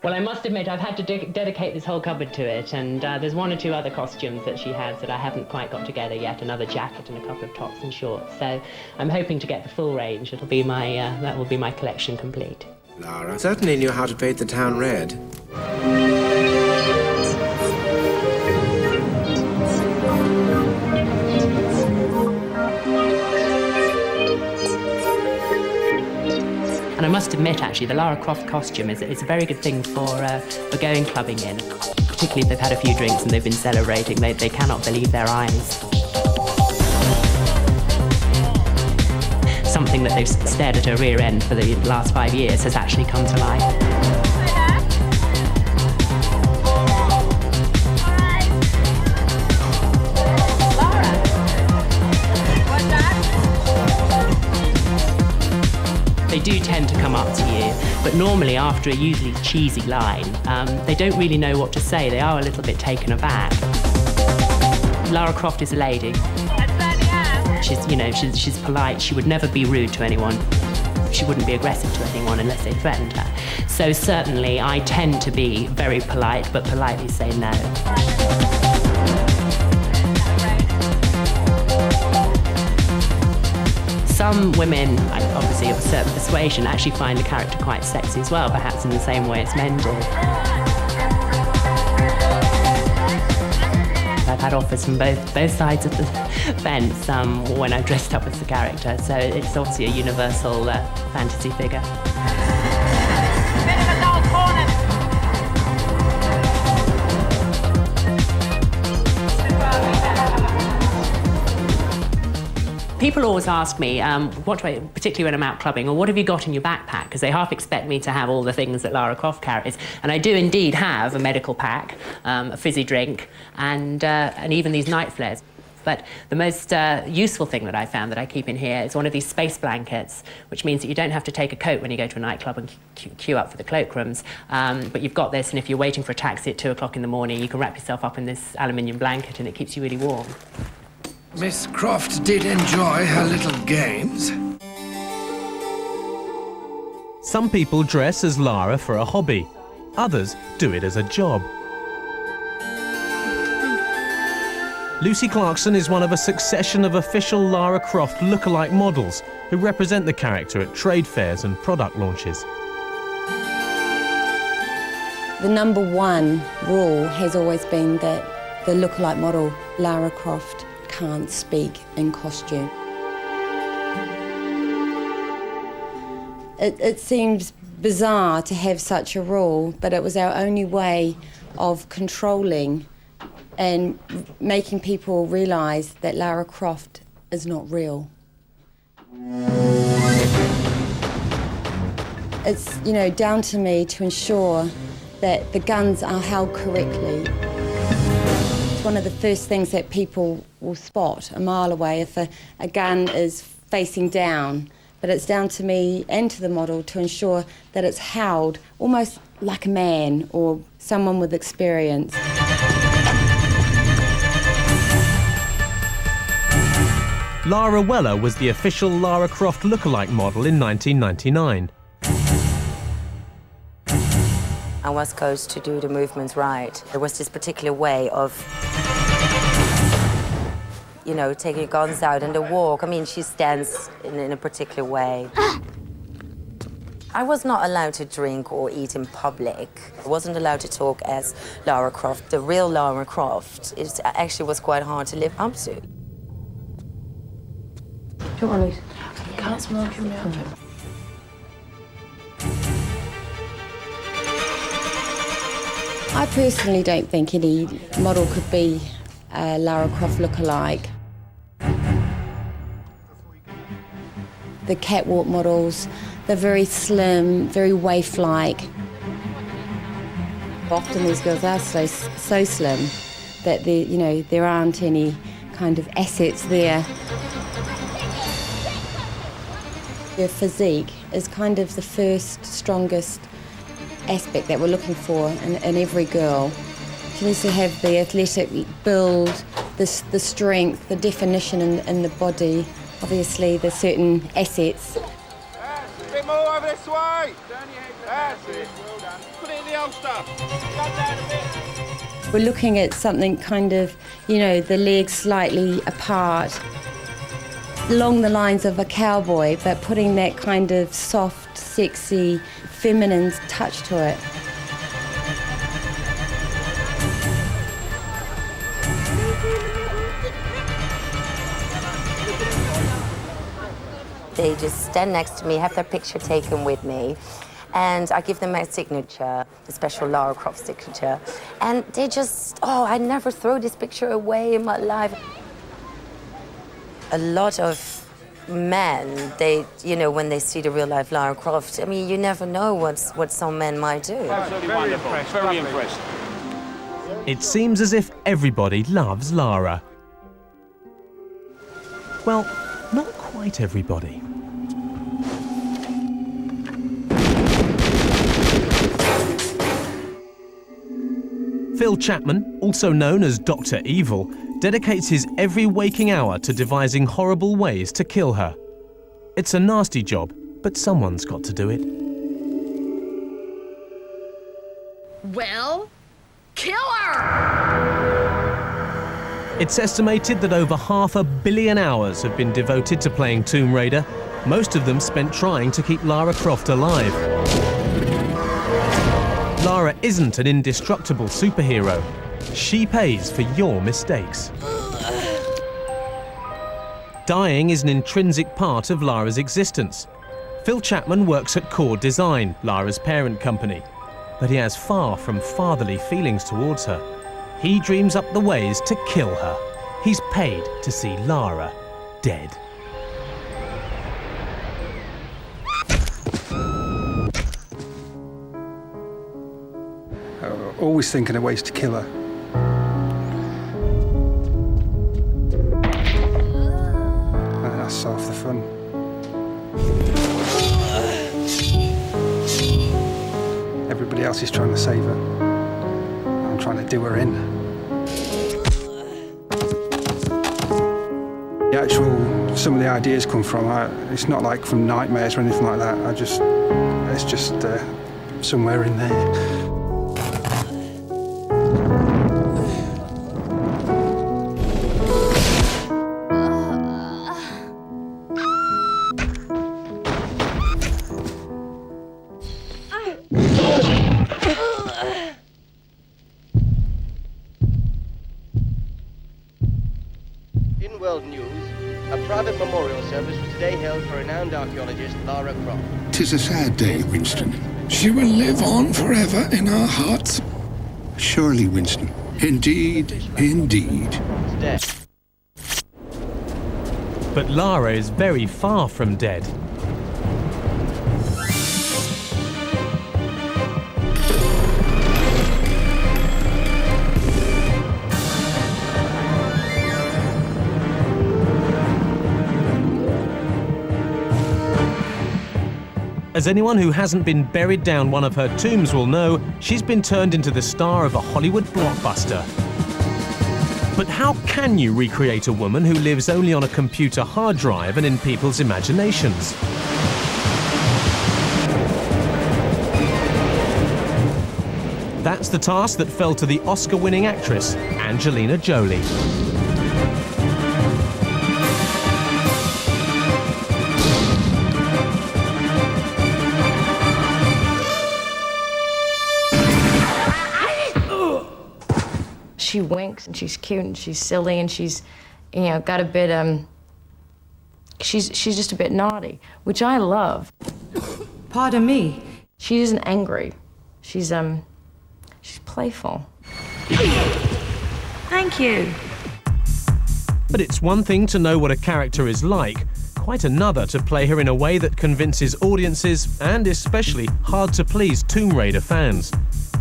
Well, I must admit, I've had to dedicate this whole cupboard to it, and there's one or two other costumes that she has that I haven't quite got together yet, another jacket and a couple of tops and shorts, so I'm hoping to get the full range. It'll be my, that will be my collection complete. Lara certainly knew how to paint the town red. And I must admit, actually, the Lara Croft costume is a very good thing for going clubbing in, particularly if they've had a few drinks and they've been celebrating. They cannot believe their eyes. Something that they've stared at her rear end for the last 5 years has actually come to life. They do tend to come up to you, but normally after a usually cheesy line, they don't really know what to say. They are a little bit taken aback. Lara Croft is a lady. She's polite. She would never be rude to anyone. She wouldn't be aggressive to anyone unless they threatened her. So certainly I tend to be very polite, but politely say no. Some women, obviously of a certain persuasion, actually find the character quite sexy as well, perhaps in the same way as men do. I've had offers from both sides of the fence when I've dressed up as the character, so it's obviously a universal fantasy figure. People always ask me, particularly when I'm out clubbing, or what have you got in your backpack? Because they half expect me to have all the things that Lara Croft carries. And I do indeed have a medical pack, a fizzy drink, and even these night flares. But the most useful thing that I found that I keep in here is one of these space blankets, which means that you don't have to take a coat when you go to a nightclub and queue up for the cloakrooms. But you've got this, and if you're waiting for a taxi at 2 o'clock in the morning, you can wrap yourself up in this aluminium blanket, and it keeps you really warm. Miss Croft did enjoy her little games. Some people dress as Lara for a hobby. Others do it as a job. Lucy Clarkson is one of a succession of official Lara Croft look-alike models who represent the character at trade fairs and product launches. The #1 rule has always been that the look-alike model, Lara Croft, can't speak in costume. It seems bizarre to have such a rule, but it was our only way of controlling and making people realise that Lara Croft is not real. It's, down to me to ensure that the guns are held correctly. It's one of the first things that people will spot a mile away if a gun is facing down. But it's down to me and to the model to ensure that it's held almost like a man or someone with experience. Lara Weller was the official Lara Croft lookalike model in 1999. I was coached to do the movements right. There was this particular way of, taking guns out and the walk. I mean, she stands in a particular way. I was not allowed to drink or eat in public. I wasn't allowed to talk as Lara Croft. The real Lara Croft, it actually was quite hard to live up to. Don't worry. I can't smoke in my outfit. I personally don't think any model could be a Lara Croft look-alike. The catwalk models, they're very slim, very waif-like. Often these girls are so slim that there aren't any kind of assets there. Their physique is kind of the first, strongest aspect that we're looking for in every girl. She needs to have the athletic build, the strength, the definition in the body. Obviously, there's certain assets. A bit more over this way. That's it. Well done. We're looking at something kind of, you know, the legs slightly apart, along the lines of a cowboy, but putting that kind of soft, sexy, feminine touch to it. They just stand next to me, have their picture taken with me, and I give them my signature, the special Lara Croft signature. And they just, oh, I never throw this picture away in my life. A lot of men, they, you know, when they see the real life Lara Croft, I mean, you never know what some men might do. Absolutely wonderful. Very impressed. It seems as if everybody loves Lara. Well, not quite everybody. Phil Chapman, also known as Dr. Evil, dedicates his every waking hour to devising horrible ways to kill her. It's a nasty job, but someone's got to do it. Well, kill her! It's estimated that over 500 million hours have been devoted to playing Tomb Raider, most of them spent trying to keep Lara Croft alive. Lara isn't an indestructible superhero. She pays for your mistakes. Dying is an intrinsic part of Lara's existence. Phil Chapman works at Core Design, Lara's parent company, but he has far from fatherly feelings towards her. He dreams up the ways to kill her. He's paid to see Lara dead. Always thinking of ways to kill her. And that's half the fun. Everybody else is trying to save her. I'm trying to do her in. The actual, some of the ideas come from, it's not like from nightmares or anything like that. It's just somewhere in there. In world news, a private memorial service was today held for renowned archaeologist Lara Croft. 'Tis a sad day, Winston. She will live on forever in our hearts. Surely, Winston. Indeed, indeed. Dead. But Lara is very far from dead. As anyone who hasn't been buried down one of her tombs will know, she's been turned into the star of a Hollywood blockbuster. But how can you recreate a woman who lives only on a computer hard drive and in people's imaginations? That's the task that fell to the Oscar-winning actress, Angelina Jolie. She winks and she's cute and she's silly and she's, you know, got a bit, she's just a bit naughty, which I love. Pardon me? She isn't angry. She's playful. Thank you. But it's one thing to know what a character is like, quite another to play her in a way that convinces audiences, and especially hard-to-please Tomb Raider fans.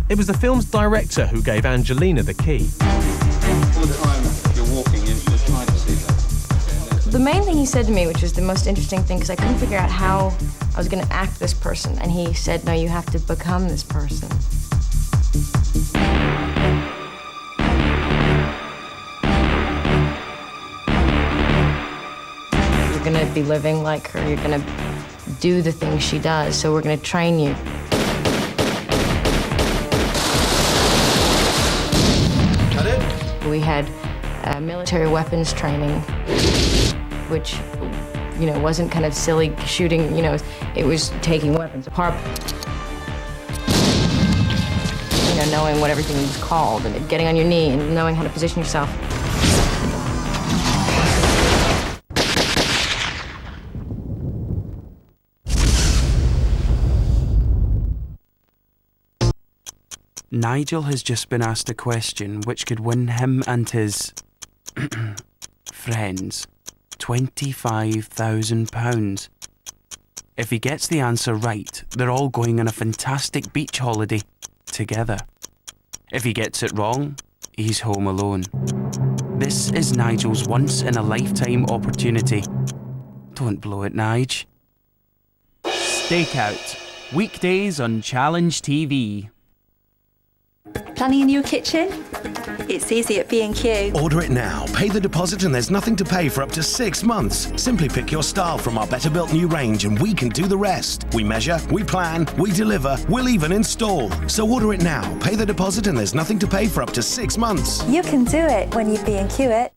It was the film's director who gave Angelina the key. All the time you're walking, you're trying to see that. The main thing he said to me, which was the most interesting thing, because I couldn't figure out how I was going to act this person, and he said, no, you have to become this person. You're going to be living like her, you're going to do the things she does, so we're going to train you. We had military weapons training, which, you know, wasn't kind of silly shooting, you know, it was taking weapons apart. You know, knowing what everything was called and getting on your knee and knowing how to position yourself. Nigel has just been asked a question which could win him and his friends £25,000. If he gets the answer right, they're all going on a fantastic beach holiday together. If he gets it wrong, he's home alone. This is Nigel's once-in-a-lifetime opportunity. Don't blow it, Nige. Stakeout. Weekdays on Challenge TV. Planning a new kitchen? It's easy at B&Q. Order it now. Pay the deposit and there's nothing to pay for up to 6 months. Simply pick your style from our better built new range and we can do the rest. We measure, we plan, we deliver, we'll even install. So order it now. Pay the deposit and there's nothing to pay for up to 6 months. You can do it when you B&Q it.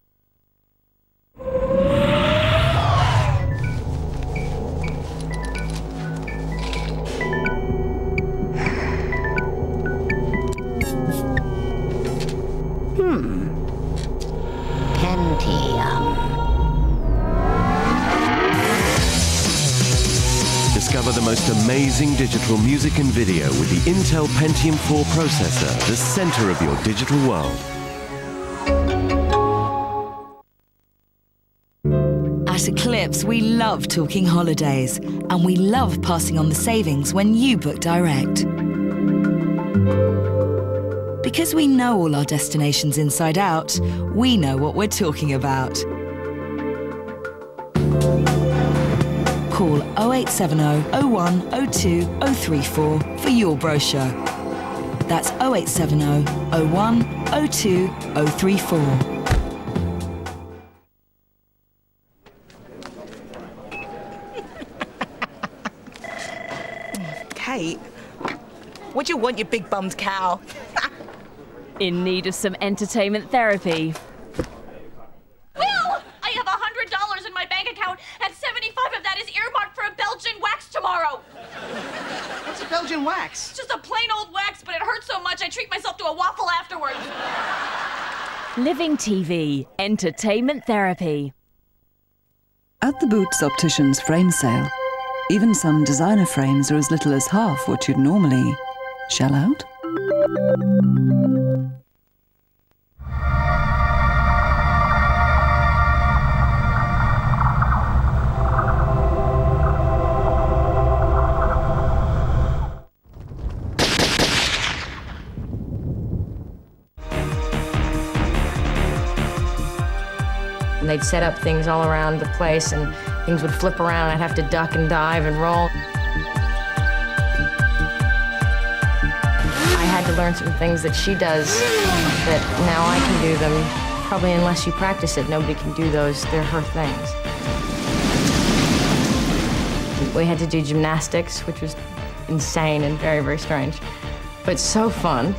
Discover the most amazing digital music and video with the Intel Pentium 4 processor, the center of your digital world. At Eclipse, we love talking holidays, and we love passing on the savings when you book direct. Because we know all our destinations inside out, we know what we're talking about. Call 0870 01 02 034 for your brochure. That's 0870 01 02 034. Kate, what do you want, you big bummed cow? In need of some entertainment therapy. Will! I have $100 in my bank account, and 75 of that is earmarked for a Belgian wax tomorrow. What's a Belgian wax? It's just a plain old wax, but it hurts so much I treat myself to a waffle afterwards. Living TV, entertainment therapy. At the Boots Opticians frame sale, even some designer frames are as little as half what you'd normally shell out. And they'd set up things all around the place, and things would flip around. I'd have to duck and dive and roll. I had to learn some things that she does that now I can do them. Probably unless you practice it, nobody can do those. They're her things. We had to do gymnastics, which was insane and very, very strange, but so fun.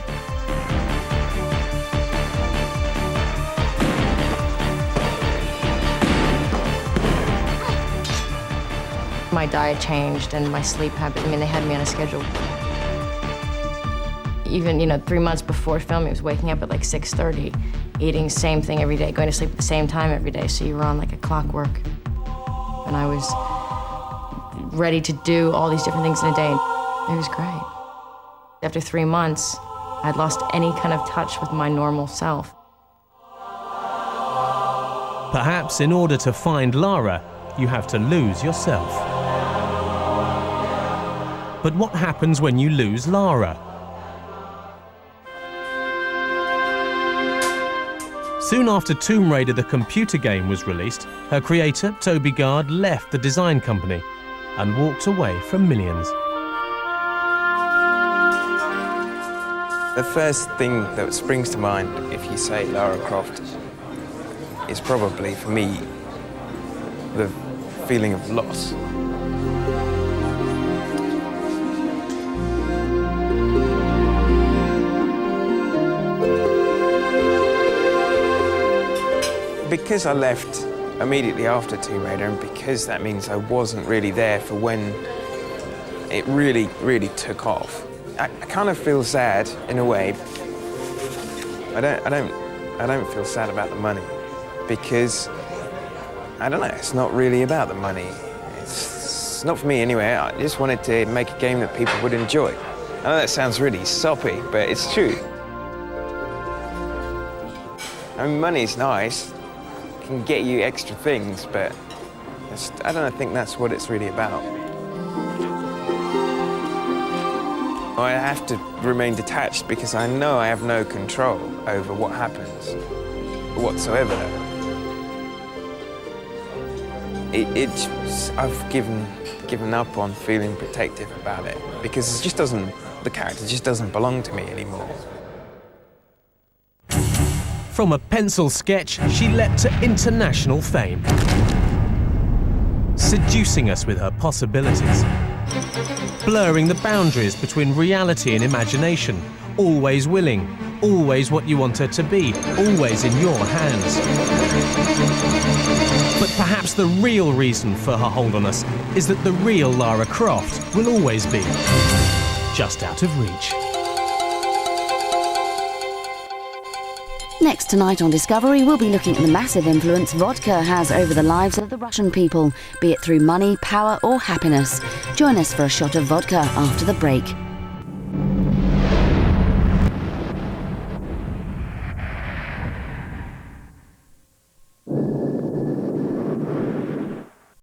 My diet changed and my sleep habits. I mean, they had me on a schedule. Even, 3 months before filming, I was waking up at like 6:30, eating the same thing every day, going to sleep at the same time every day. So you were on like a clockwork. And I was ready to do all these different things in a day. It was great. After 3 months, I'd lost any kind of touch with my normal self. Perhaps in order to find Lara, you have to lose yourself. But what happens when you lose Lara? Soon after Tomb Raider the computer game was released, her creator, Toby Gard, left the design company and walked away from millions. The first thing that springs to mind if you say Lara Croft is probably, for me, the feeling of loss. because I left immediately after Tomb Raider, and because that means I wasn't really there for when it really, really took off, I kind of feel sad in a way. I don't feel sad about the money, because I don't know, it's not really about the money. It's not for me anyway. I just wanted to make a game that people would enjoy. I know that sounds really soppy, but it's true. I mean, money's nice, it can get you extra things, but I don't think that's what it's really about. I have to remain detached because I know I have no control over what happens whatsoever. I've given up on feeling protective about it because the character just doesn't belong to me anymore. From a pencil sketch, she leapt to international fame, seducing us with her possibilities, blurring the boundaries between reality and imagination, always willing, always what you want her to be, always in your hands. But perhaps the real reason for her hold on us is that the real Lara Croft will always be just out of reach. Next tonight on Discovery, we'll be looking at the massive influence vodka has over the lives of the Russian people, be it through money, power or happiness. Join us for a shot of vodka after the break.